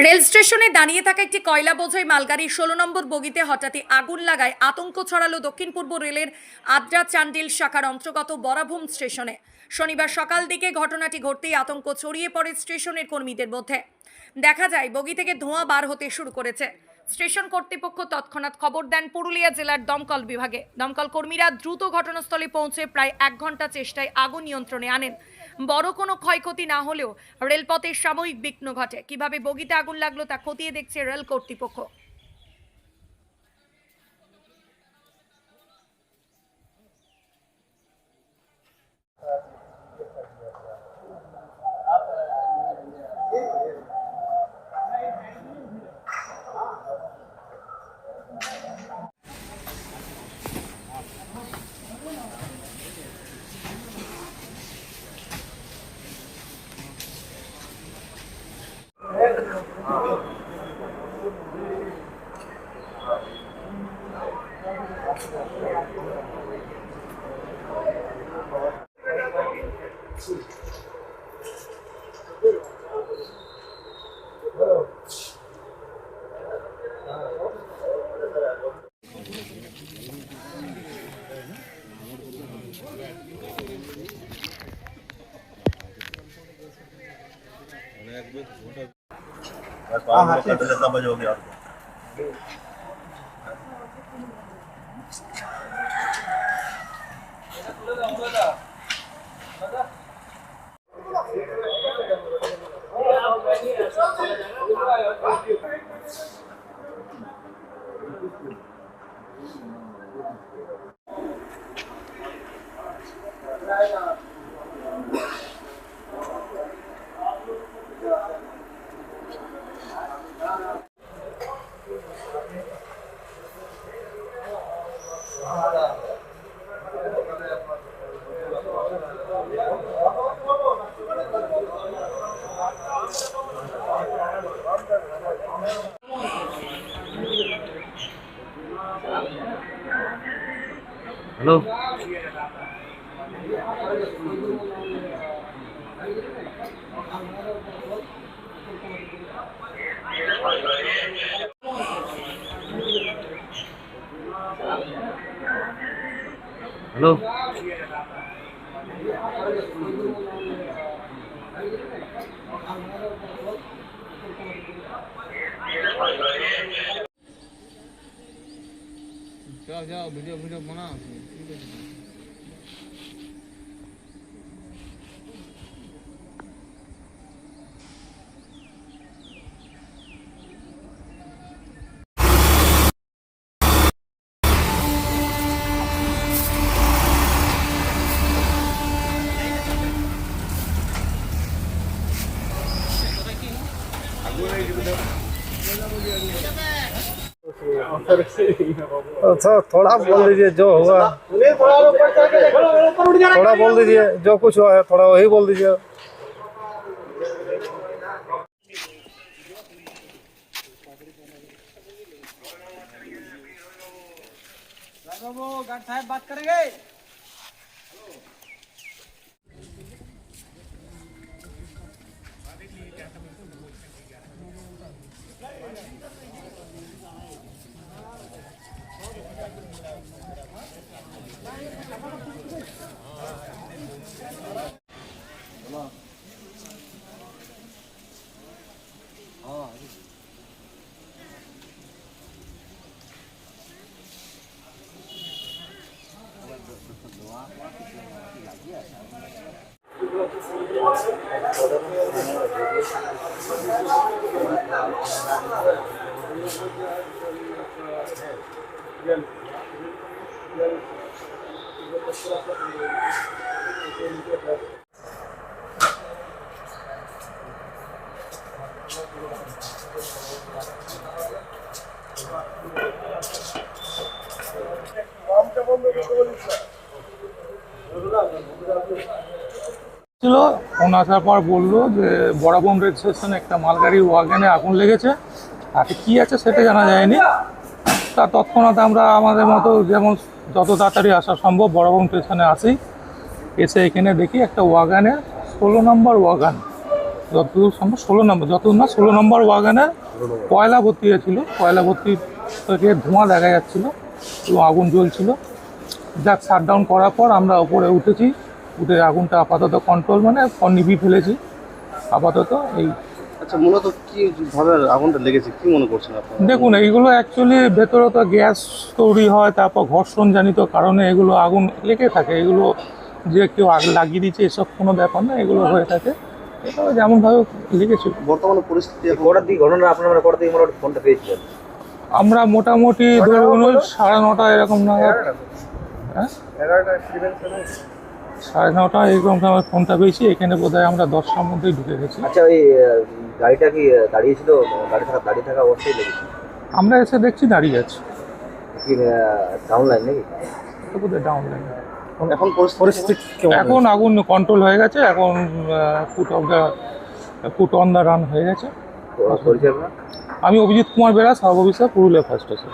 Rail স্টেশনে দাঁড়িয়ে থাকা একটি কয়লা বোঝাই মালগাড়ির 16 নম্বর বগিতে হঠাৎই আগুন লাগায় আতঙ্ক ছড়ালো দক্ষিণ পূর্ব রেলের আদ্রা চান্ডিল শাখার অন্তর্গত বরাভূম স্টেশনে। শনিবার সকাল দিকে ঘটনাটি ঘটতেই আতঙ্ক ছড়িয়ে পড়ে স্টেশনের কর্মীদের মধ্যে। দেখা যায় বগি থেকে ধোঁয়া বার হতে শুরু করেছে। স্টেশন কর্তৃপক্ষ তৎক্ষণাৎ খবর দেন পুরুলিয়া জেলার দমকল বিভাগে। দমকল কর্মীরা দ্রুত ঘটনাস্থলে পৌঁছে প্রায় 1 ঘন্টা চেষ্টায় আগুন নিয়ন্ত্রণে আনেন। বড় কোনো ক্ষয়ক্ষতি না হলেও রেলপথের সাময়িক বিঘ্ন ঘটে। কিভাবে বগিতে আগুন লাগলো তা খতিয়ে দেখছে রেল কর্তৃপক্ষ। समझ हो गया। हेलो हेलो जाओ जाओ वीडियो वीडियो बना अच्छा थोड़ा बोल दीजिए जो हुआ, थोड़ा बोल दीजिए जो कुछ हुआ है, थोड़ा वही बोल दीजिए। गार्ड साहब बात करेंगे। ছিল ফোন আসার পর বললো যে বরাবন রেল স্টেশনে একটা মালগাড়ির ওয়াগনে আগুন লেগেছে, তাতে কী আছে সেটা জানা যায়নি। তা তৎক্ষণাৎ আমরা আমাদের মতো যেমন যত তাড়াতাড়ি আসা সম্ভব বরাবন স্টেশনে আসি, এসে এখানে দেখি একটা ওয়াগানে 16 নম্বর ওয়াগান যতদূর সম্ভব 16 নম্বর, যতদূর না 16 নম্বর ওয়াগানে কয়লা ভর্তি ছিল, কয়লা ভর্তি থেকে ধোঁয়া দেখা যাচ্ছিলো এবং আগুন জ্বলছিল। যাক, শাটডাউন করার পর আমরা ওপরে উঠেছি, উঠে আগুনটা আপাতত কন্ট্রোল মানে নিভিয়ে ফেলেছি আপাতত। এই আচ্ছা, মূলত কি ভাবে আগুনটা লেগেছে কি মনে করছেন আপনারা? দেখুন, এইগুলো অ্যাকচুয়ালি ভেতরে তো গ্যাস তৈরি হয়, তারপর ঘর্ষণজনিত কারণে এগুলো আগুন লেগে থাকে। এগুলো যে কেউ আগ লাগিয়ে দিচ্ছে এসব কোনো ব্যাপার না, এগুলো হয়ে থাকে। এটা যেমনভাবে লেগেছে। বর্তমানে পরিস্থিতি এখন কটার দিকে ঘটনা আপনারা কটার দিকে মোটামুটি ফোনটা পেয়েছিলেন? আমরা মোটামুটি ধরুন 9:30 এরকম নাগাদ, হ্যাঁ 9:30 এরকম আমার ফোনটা পেয়েছি। এখানে বোধহয় আমরা 10টার মধ্যেই ঢুকে গেছি। আচ্ছা, ওই গাড়িটা কি দাঁড়িয়েছিল? দাঁড়িয়ে থাকা অবস্থায় লেগেছে? আমরা এসে দেখছি দাঁড়িয়ে আছে, কি ডাউন লাইন নাকি? তো বোধহয় ডাউন লাইন। এখন পরিস্থিতি কেমন? এখন আগুন কন্ট্রোল হয়ে গেছে, এখন ফুট অন দ্য রান হয়ে গেছে। পরিচয় আপনার? আমি Abhijit Kumar Bera, sub officer, Purulia fire station.